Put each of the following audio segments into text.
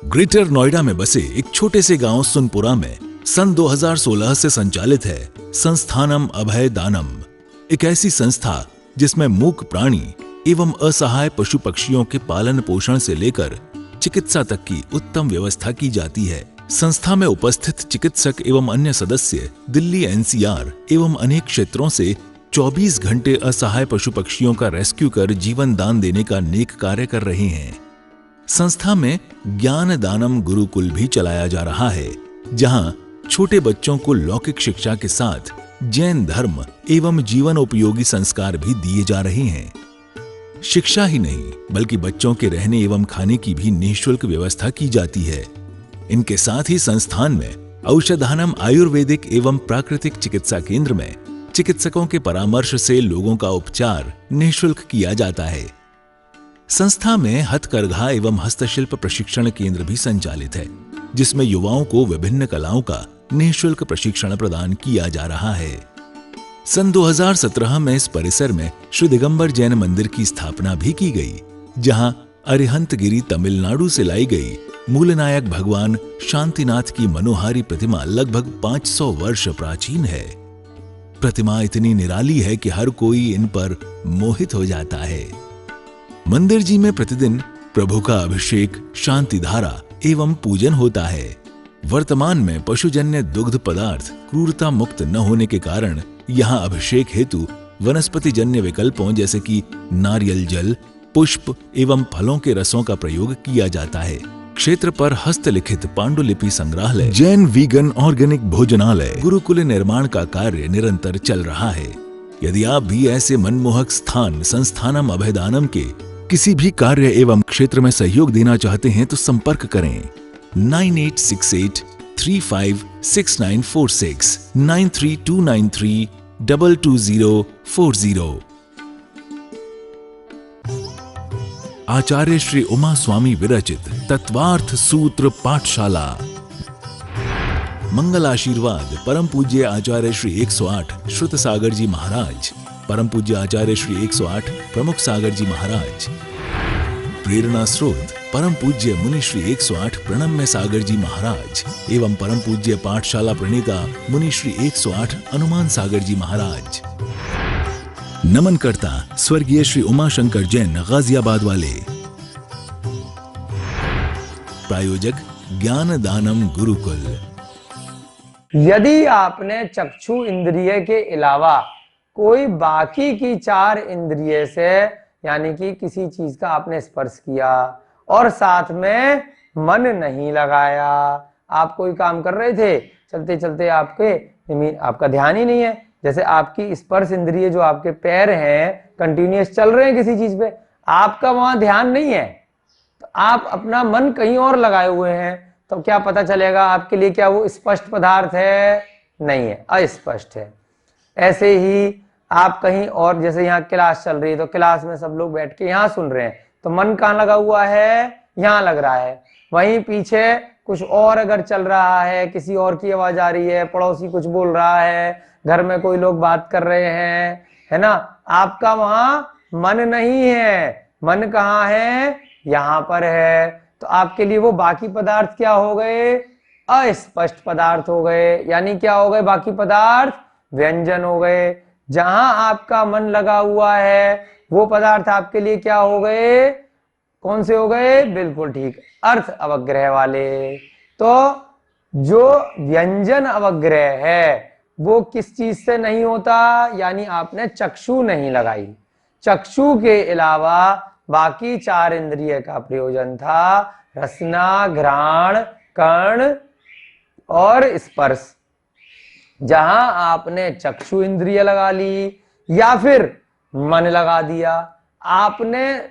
Greater Noida में बसे एक छोटे से गांव सुनपुरा में सन 2016 से संचालित है संस्थानम अभय दानम, एक ऐसी संस्था जिसमें मूक प्राणी एवं असहाय पशु पक्षियों के पालन पोषण से लेकर चिकित्सा तक की उत्तम व्यवस्था की जाती है। संस्था में उपस्थित चिकित्सक एवं अन्य सदस्य दिल्ली एनसीआर एवं अनेक क्षेत्रों से 24 घंटे असहाय पशु पक्षियों का रेस्क्यू कर जीवन दान देने का नेक कार्य कर रहे हैं। संस्था में ज्ञान दानम गुरुकुल भी चलाया जा रहा है, जहां छोटे बच्चों को लौकिक शिक्षा के साथ जैन धर्म एवं जीवन उपयोगी संस्कार भी दिए जा रहे हैं। शिक्षा ही नहीं बल्कि बच्चों के रहने एवं खाने की भी निःशुल्क व्यवस्था की जाती है। इनके साथ ही संस्थान में औषधानम आयुर्वेदिक एवं प्राकृतिक चिकित्सा केंद्र में चिकित्सकों के परामर्श से लोगों का उपचार निःशुल्क किया जाता है। संस्था में हथकरघा एवं हस्तशिल्प प्रशिक्षण केंद्र भी संचालित है, जिसमें युवाओं को विभिन्न कलाओं का निःशुल्क प्रशिक्षण प्रदान किया जा रहा है। सन 2017 में इस परिसर में श्री दिगंबर जैन मंदिर की स्थापना भी की गई, जहां अरिहंतगिरी तमिलनाडु से लाई गई मूलनायक भगवान शांतिनाथ की मनोहारी प्रतिमा लगभग 500 वर्ष प्राचीन है। प्रतिमा इतनी निराली है कि हर कोई इन पर मोहित हो जाता है। मंदिर जी में प्रतिदिन प्रभु का अभिषेक, शांति धारा एवं पूजन होता है। वर्तमान में पशुजन्य दुग्ध पदार्थ क्रूरता मुक्त न होने के कारण यहाँ अभिषेक हेतु वनस्पति जन्य विकल्पों जैसे कि नारियल जल, पुष्प एवं फलों के रसों का प्रयोग किया जाता है। क्षेत्र पर हस्तलिखित पांडुलिपि संग्रहालय, जैन वीगन ऑर्गेनिक भोजनालय, गुरुकुल निर्माण का कार्य निरंतर चल रहा है। यदि आप भी ऐसे मनमोहक स्थान संस्थानम अभयदानम के किसी भी कार्य एवं क्षेत्र में सहयोग देना चाहते हैं तो संपर्क करें 9868356946 9329322040। आचार्य श्री उमा स्वामी विरचित तत्वार्थ सूत्र पाठशाला। मंगल आशीर्वाद परम पूज्य आचार्य श्री 108 श्रुत सागर जी महाराज, परम पूज्य आचार्य श्री 108 प्रमुख सागर जी महाराज। प्रेरणा स्रोत परम पूज्य मुनि श्री 108 प्रणम्य सागर जी महाराज एवं परम पूज्य पाठशाला प्रणेता मुनि श्री 108 हनुमान सागर जी महाराज। नमन करता स्वर्गीय श्री उमाशंकर जैन गाजियाबाद वाले। प्रायोजक ज्ञान दानम गुरुकुल। यदि आपने चक्षु इंद्रिय के अलावा कोई बाकी की 4 इंद्रिय से यानी कि किसी चीज का आपने स्पर्श किया और साथ में मन नहीं लगाया, आप कोई काम कर रहे थे, चलते चलते आपका ध्यान ही नहीं है, जैसे आपकी स्पर्श इंद्रिय जो आपके पैर हैं कंटिन्यूअस चल रहे हैं किसी चीज पे, आपका वहां ध्यान नहीं है, तो आप अपना मन कहीं और लगाए हुए हैं, तो क्या पता चलेगा आपके लिए क्या वो स्पष्ट पदार्थ है? नहीं है, अस्पष्ट है। ऐसे ही आप कहीं और, जैसे यहाँ क्लास चल रही है तो क्लास में सब लोग बैठ के यहाँ सुन रहे हैं, तो मन कहाँ लगा हुआ है? यहाँ लग रहा है। वहीं पीछे कुछ और अगर चल रहा है, किसी और की आवाज आ रही है, पड़ोसी कुछ बोल रहा है, घर में कोई लोग बात कर रहे हैं, है ना, आपका वहां मन नहीं है। मन कहाँ है? यहाँ पर है। तो आपके लिए वो बाकी पदार्थ क्या हो गए? अस्पष्ट पदार्थ हो गए। यानी क्या हो गए बाकी पदार्थ? व्यंजन हो गए। जहां आपका मन लगा हुआ है वो पदार्थ आपके लिए क्या हो गए? कौन से हो गए? बिल्कुल ठीक, अर्थ अवग्रह वाले। तो जो व्यंजन अवग्रह है वो किस चीज से नहीं होता? यानी आपने चक्षु नहीं लगाई। चक्षु के अलावा बाकी 4 इंद्रिय का प्रयोजन था रसना, घ्राण, कर्ण और स्पर्श। जहां आपने चक्षु इंद्रिय लगा ली या फिर मन लगा दिया, आपने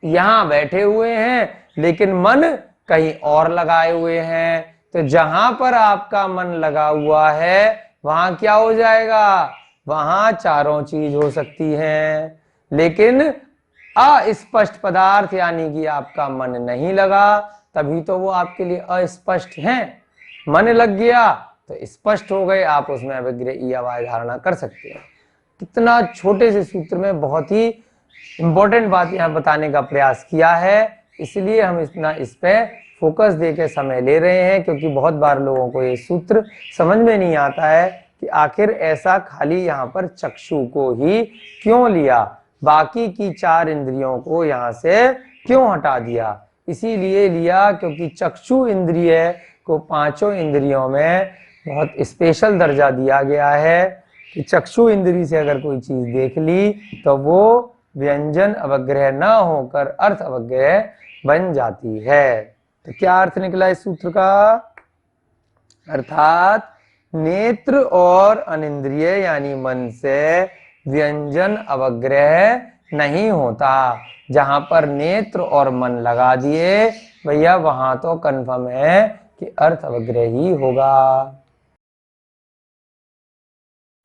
यहां बैठे हुए हैं लेकिन मन कहीं और लगाए हुए हैं, तो जहां पर आपका मन लगा हुआ है वहां क्या हो जाएगा? वहां चारों चीज हो सकती हैं, लेकिन अस्पष्ट पदार्थ यानी कि आपका मन नहीं लगा, तभी तो वो आपके लिए अस्पष्ट हैं। मन लग गया तो स्पष्ट हो गए, आप उसमें अभिग्रही अवाय धारणा कर सकते हैं। कितना छोटे से सूत्र में बहुत ही इंपॉर्टेंट बात यहाँ बताने का प्रयास किया है, इसलिए हम इतना इस पे फोकस देके समय ले रहे हैं, क्योंकि बहुत बार लोगों को ये सूत्र समझ में नहीं आता है कि आखिर ऐसा खाली यहाँ पर चक्षु को ही क्यों लिया, बाकी की 4 इंद्रियों को यहाँ से क्यों हटा दिया। इसीलिए लिया क्योंकि चक्षु इंद्रिय को 5 इंद्रियों में बहुत स्पेशल दर्जा दिया गया है कि चक्षु इंद्री से अगर कोई चीज देख ली तो वो व्यंजन अवग्रह न होकर अर्थ अवग्रह बन जाती है। तो क्या अर्थ निकला इस सूत्र का? अर्थात नेत्र और अनिंद्रिय यानी मन से व्यंजन अवग्रह नहीं होता। जहां पर नेत्र और मन लगा दिए भैया वहां तो कंफर्म है कि अर्थ अवग्रह ही होगा,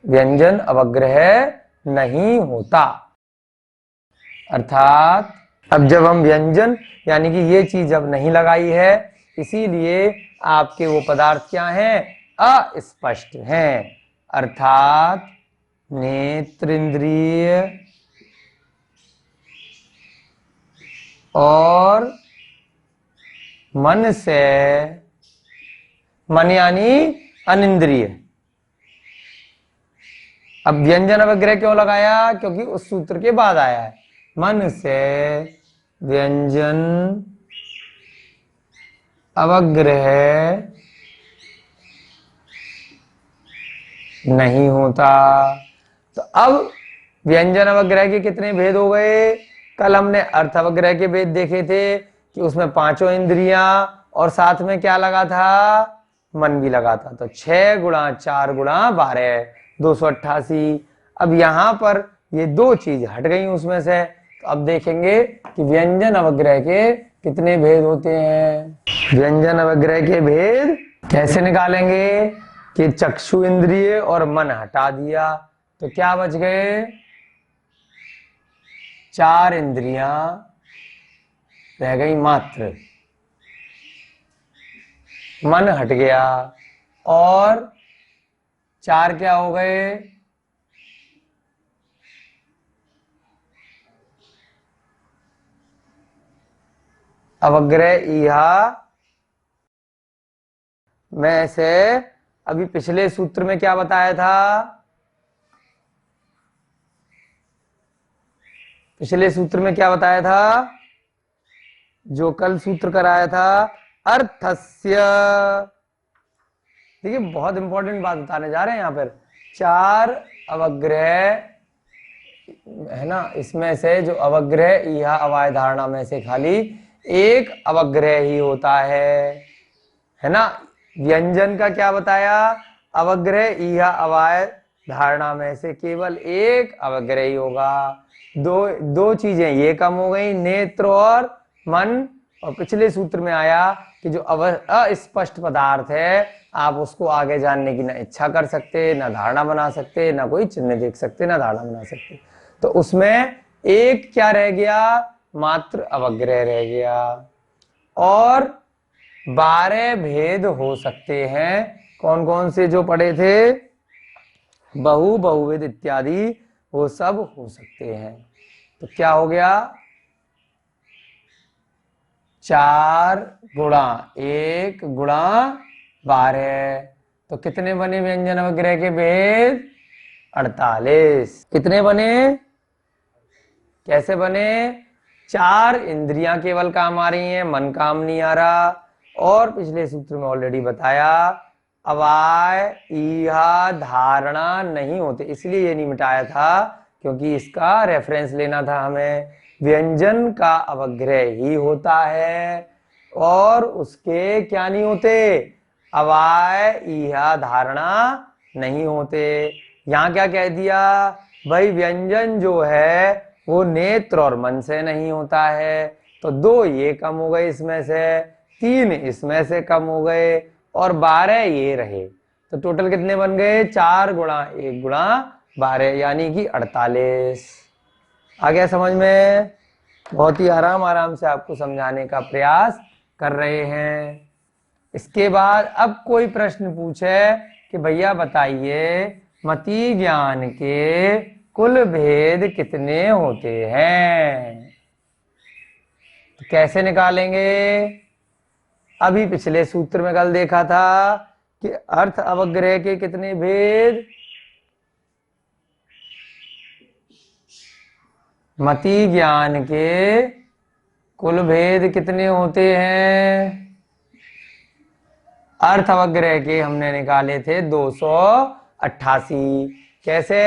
व्यंजन अवग्रह नहीं होता। अर्थात अब जब हम व्यंजन यानी कि ये चीज अब नहीं लगाई है, इसीलिए आपके वो पदार्थ क्या हैं? अस्पष्ट हैं। अर्थात नेत्रेंद्रिय और मन से, मन यानी अनिंद्रिय। अब व्यंजन अवग्रह क्यों लगाया? क्योंकि उस सूत्र के बाद आया है। मन से व्यंजन अवग्रह नहीं होता। तो अब व्यंजन अवग्रह के कितने भेद हो गए? कल हमने अर्थ अवग्रह के भेद देखे थे कि उसमें 5 इंद्रियां और साथ में क्या लगा था? मन भी लगा था। तो 6 गुणा 4 गुणा 12 288। अब यहां पर ये 2 चीज हट गई उसमें से। तो अब देखेंगे कि व्यंजन अवग्रह के कितने भेद होते हैं। व्यंजन अवग्रह के भेद कैसे निकालेंगे कि चक्षु इंद्रिय और मन हटा दिया तो क्या बच गए? 4 इंद्रियां रह गई मात्र, मन हट गया और 4 क्या हो गए? अवग्रह इहा में से। अभी पिछले सूत्र में क्या बताया था? पिछले सूत्र में क्या बताया था? जो कल सूत्र कराया था, अर्थस्य। देखिए बहुत इंपॉर्टेंट बात बताने जा रहे हैं यहां पर। 4 अवग्रह है ना, इसमें से जो अवग्रह यह अवाय धारणा में से खाली एक अवग्रह ही होता है ना। व्यंजन का क्या बताया? अवग्रह यह अवाय धारणा में से केवल एक अवग्रह ही होगा। दो चीजें ये कम हो गई, नेत्र और मन। और पिछले सूत्र में आया कि जो अस्पष्ट पदार्थ है आप उसको आगे जानने की ना इच्छा कर सकते, ना धारणा बना सकते, ना कोई चिन्ह देख सकते, ना धारणा बना सकते। तो उसमें एक क्या रह गया? मात्र अवग्रह रह गया। और 12 भेद हो सकते हैं। कौन कौन से जो पढ़े थे? बहुविध इत्यादि वो सब हो सकते हैं। तो क्या हो गया? 4 गुणा 1 गुणा 12। तो कितने बने व्यंजन अवग्रह के भेद? 48। कितने बने? कैसे बने? 4 इंद्रियां केवल काम आ रही हैं, मन काम नहीं आ रहा। और पिछले सूत्र में ऑलरेडी बताया अवाय इहा धारणा नहीं होते, इसलिए ये नहीं मिटाया था क्योंकि इसका रेफरेंस लेना था हमें। व्यंजन का अवग्रह ही होता है और उसके क्या नहीं होते? अवाय इहा धारणा नहीं होते। यहां क्या कह दिया भाई? व्यंजन जो है वो नेत्र और मन से नहीं होता है। तो 2 ये कम हो गए इसमें से, 3 इसमें से कम हो गए और 12 ये रहे। तो टोटल कितने बन गए? 4 गुणा 1 गुणा 12 यानी कि 48। आ गया समझ में? बहुत ही आराम से आपको समझाने का प्रयास कर रहे हैं। इसके बाद अब कोई प्रश्न पूछे कि भैया बताइए मति ज्ञान के कुल भेद कितने होते हैं? तो कैसे निकालेंगे? अभी पिछले सूत्र में कल देखा था कि अर्थ अवग्रह के कितने भेद, मति ज्ञान के कुल भेद कितने होते हैं? अर्थ अवग्रह के हमने निकाले थे 288। कैसे?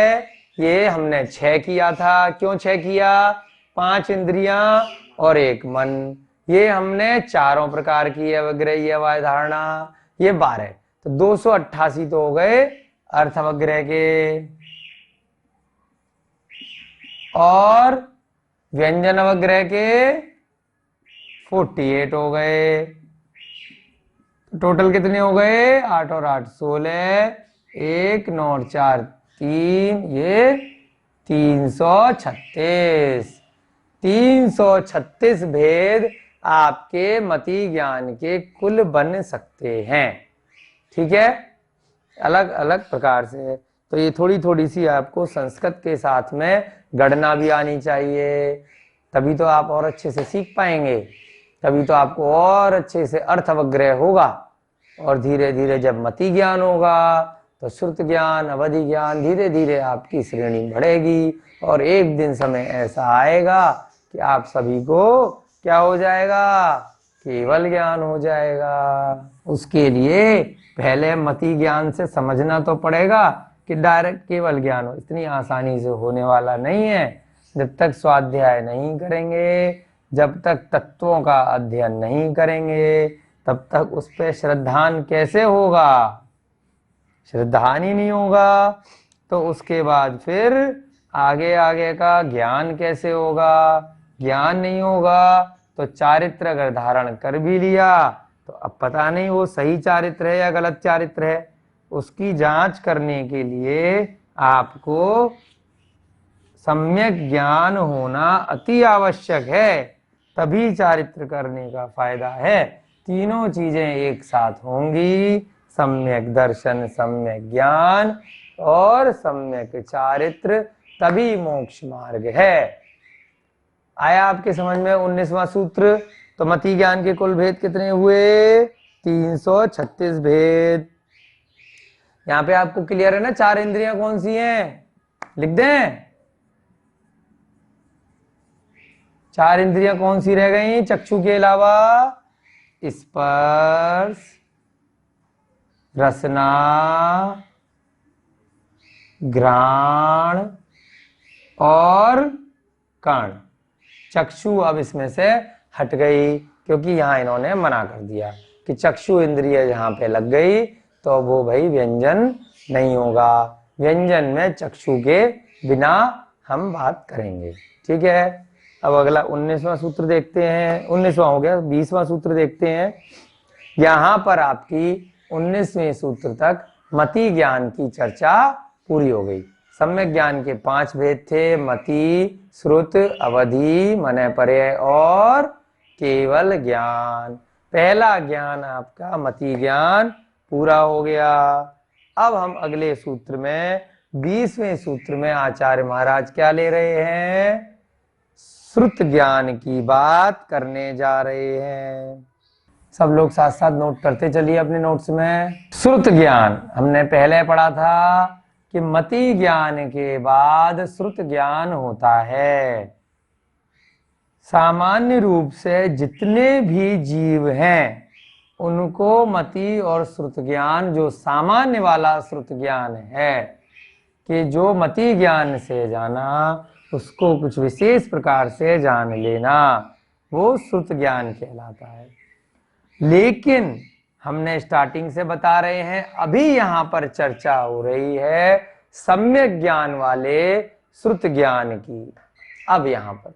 ये हमने 6 किया था। क्यों 6 किया? 5 इंद्रियां और 1 मन, ये हमने चारों प्रकार की अवग्रह अवय धारणा, ये 12, तो 288 तो हो गए अर्थ अवग्रह के। और व्यंजन अवग्रह के 48 हो गए। टोटल कितने हो गए? 8 और 8 16, 1 9 और 4 3, ये 336। 336 भेद आपके मति ज्ञान के कुल बन सकते हैं। ठीक है, अलग अलग प्रकार से। तो ये थोड़ी थोड़ी सी आपको संस्कृत के साथ में गणना भी आनी चाहिए, तभी तो आप और अच्छे से सीख पाएंगे, तभी तो आपको और अच्छे से अर्थ अवग्रह होगा। और धीरे धीरे जब मति ज्ञान होगा तो श्रुत ज्ञान, अवधि ज्ञान, धीरे धीरे आपकी श्रेणी बढ़ेगी और एक दिन समय ऐसा आएगा कि आप सभी को क्या हो जाएगा? केवल ज्ञान हो जाएगा। उसके लिए पहले मति ज्ञान से समझना तो पड़ेगा कि डायरेक्ट केवल ज्ञान हो, इतनी आसानी से होने वाला नहीं है। जब तक स्वाध्याय नहीं करेंगे, जब तक तत्वों का अध्ययन नहीं करेंगे, तब तक उस पर श्रद्धान कैसे होगा? श्रद्धान ही नहीं होगा तो उसके बाद फिर आगे आगे का ज्ञान कैसे होगा? ज्ञान नहीं होगा तो चारित्र अगर धारण कर भी लिया तो अब पता नहीं वो सही चारित्र है या गलत चारित्र है। उसकी जांच करने के लिए आपको सम्यक ज्ञान होना अति आवश्यक है, तभी चारित्र करने का फायदा है। तीनों चीजें एक साथ होंगी, सम्यक दर्शन, सम्यक ज्ञान और सम्यक चारित्र, तभी मोक्ष मार्ग है। आया आपके समझ में 19वां सूत्र? तो मति ज्ञान के कुल भेद कितने हुए? 336 भेद। यहां पे आपको क्लियर है ना? 4 इंद्रियां कौन सी हैं? लिख दें? 4 इंद्रियां कौन सी रह गई चक्षु के अलावा? स्पर्श, रसना, घ्राण और कर्ण। चक्षु अब इसमें से हट गई क्योंकि यहां इन्होंने मना कर दिया कि चक्षु इंद्रिय यहां पे लग गई तो वो भाई व्यंजन नहीं होगा। व्यंजन में चक्षु के बिना हम बात करेंगे। ठीक है, अब अगला 19वां सूत्र देखते हैं। 19वां हो गया, 20वां सूत्र देखते हैं। यहां पर आपकी 19वें सूत्र तक मति ज्ञान की चर्चा पूरी हो गई। सम्यक ज्ञान के 5 भेद थे, मति, श्रुत, अवधि, मन पर्यय और केवल ज्ञान। पहला ज्ञान आपका मति ज्ञान पूरा हो गया। अब हम अगले सूत्र में 20वें सूत्र में आचार्य महाराज क्या ले रहे हैं? श्रुत ज्ञान की बात करने जा रहे हैं। सब लोग साथ साथ नोट करते चलिए अपने नोट्स में। श्रुत ज्ञान हमने पहले पढ़ा था कि मति ज्ञान के बाद श्रुत ज्ञान होता है। सामान्य रूप से जितने भी जीव हैं उनको मति और श्रुत ज्ञान, जो सामान्य वाला श्रुत ज्ञान है कि जो मति ज्ञान से जाना, उसको कुछ विशेष प्रकार से जान लेना, वो श्रुत ज्ञान कहलाता है। लेकिन हमने स्टार्टिंग से बता रहे हैं, अभी यहां पर चर्चा हो रही है सम्यक ज्ञान वाले श्रुत ज्ञान की। अब यहां पर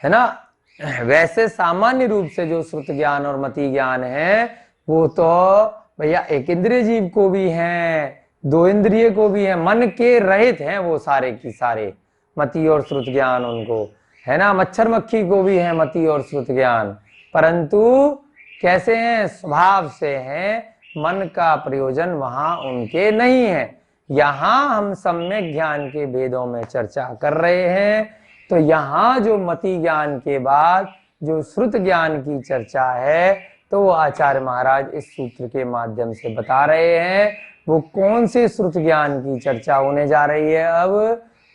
है ना, वैसे सामान्य रूप से जो श्रुत ज्ञान और मति ज्ञान है वो तो भैया एक इंद्रिय जीव को भी हैं, 2 इंद्रिय को भी है, मन के रहित हैं वो सारे की सारे मति और श्रुत ज्ञान उनको है ना। मच्छर मक्खी को भी है मति और श्रुत ज्ञान, परंतु कैसे हैं? स्वभाव से हैं, मन का प्रयोजन वहां उनके नहीं है। यहां हम सम्यक ज्ञान के भेदों में चर्चा कर रहे हैं, तो यहां जो मति ज्ञान के बाद जो श्रुत ज्ञान की चर्चा है तो वो आचार्य महाराज इस सूत्र के माध्यम से बता रहे हैं। वो कौन से श्रुत ज्ञान की चर्चा होने जा रही है? अब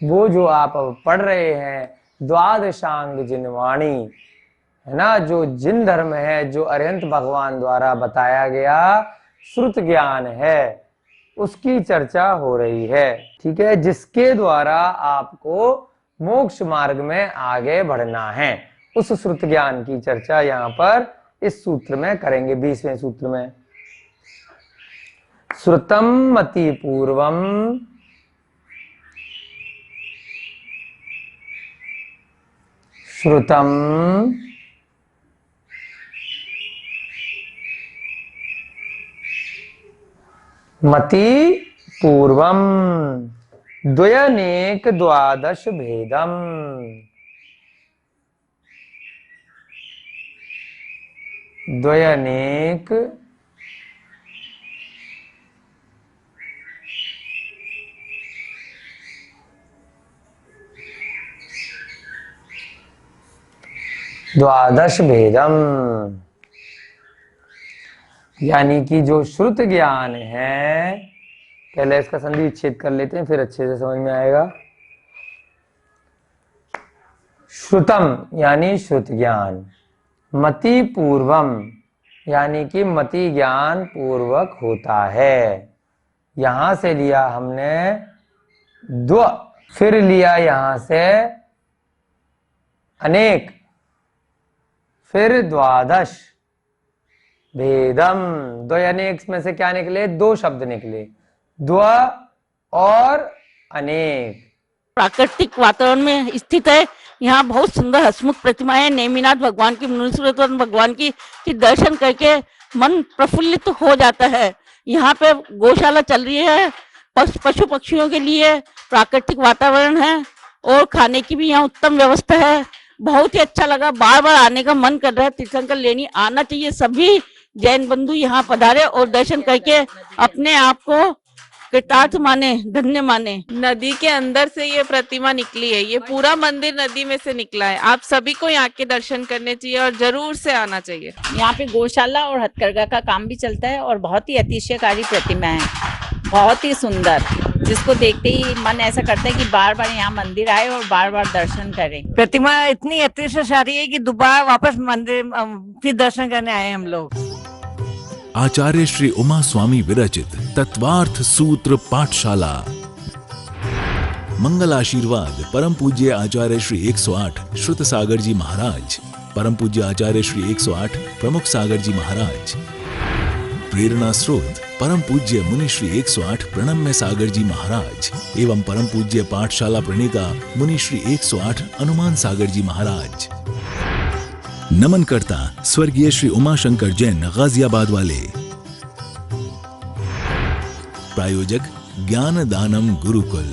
वो जो आप अब पढ़ रहे हैं द्वादशांग जिनवाणी है ना, जो जिन धर्म है, जो अरिहंत भगवान द्वारा बताया गया श्रुत ज्ञान है, उसकी चर्चा हो रही है। ठीक है, जिसके द्वारा आपको मोक्ष मार्ग में आगे बढ़ना है, उस श्रुत ज्ञान की चर्चा यहाँ पर इस सूत्र में करेंगे। 20वें सूत्र में श्रुतम मति पूर्वम श्रुतम मति पूर्वम द्वयनेक द्वादश भेदम। द्वयनेक द्वादश भेदम, यानी कि जो श्रुत ज्ञान है, पहले इसका संधि विच्छेद कर लेते हैं फिर अच्छे से समझ में आएगा। श्रुतम यानी श्रुत ज्ञान, मति पूर्वम यानी कि मति ज्ञान पूर्वक होता है। यहां से लिया हमने द्व, फिर लिया यहां से अनेक, फिर द्वादश भेदम। द्वयनेक में से क्या निकले? दो शब्द निकले, द्व और अनेक। प्राकृतिक वातावरण में स्थित है। यहाँ बहुत सुंदर हसमुख प्रतिमाएं, नेमिनाथ भगवान की, मुनीश्वरत्व भगवान की दर्शन करके मन प्रफुल्लित हो जाता है। यहाँ पे गौशाला चल रही है, पशु पक्षियों के लिए प्राकृतिक वातावरण है और खाने की भी यहाँ उत्तम व्यवस्था है। बहुत ही अच्छा लगा, बार बार आने का मन कर रहा है। तीर्थंकर लेनी आना चाहिए। सभी जैन बंधु यहाँ पधारे और दर्शन करके अपने आप को कृतार्थ माने, धन्य माने। नदी के अंदर से ये प्रतिमा निकली है, ये पूरा मंदिर नदी में से निकला है। आप सभी को यहाँ के दर्शन करने चाहिए और जरूर से आना चाहिए। यहाँ पे गौशाला और हथकरघा का काम भी चलता है और बहुत ही अतिशयकारी प्रतिमा है, बहुत ही सुंदर, जिसको देखते ही मन ऐसा करता है कि बार बार यहाँ मंदिर आए और बार बार दर्शन करें। प्रतिमा इतनी अतिशयकारी है कि दोबारा वापस मंदिर फिर दर्शन करने आए हम लोग। आचार्य श्री उमा स्वामी विरचित तत्वार्थ सूत्र पाठशाला। मंगल आशीर्वाद परम पूज्य आचार्य श्री 108 श्रुत सागर जी महाराज, परम पूज्य आचार्य श्री 108 प्रमुख सागर जी महाराज। प्रेरणा स्रोत परम पूज्य मुनि श्री 108 प्रणम्य सागर जी महाराज एवं परम पूज्य पाठशाला प्रणेता मुनि श्री 108 अनुमान सागर जी महाराज। नमन करता स्वर्गीय श्री उमाशंकर जैन गाजियाबाद वाले। प्रायोजक ज्ञान दानम गुरुकुल।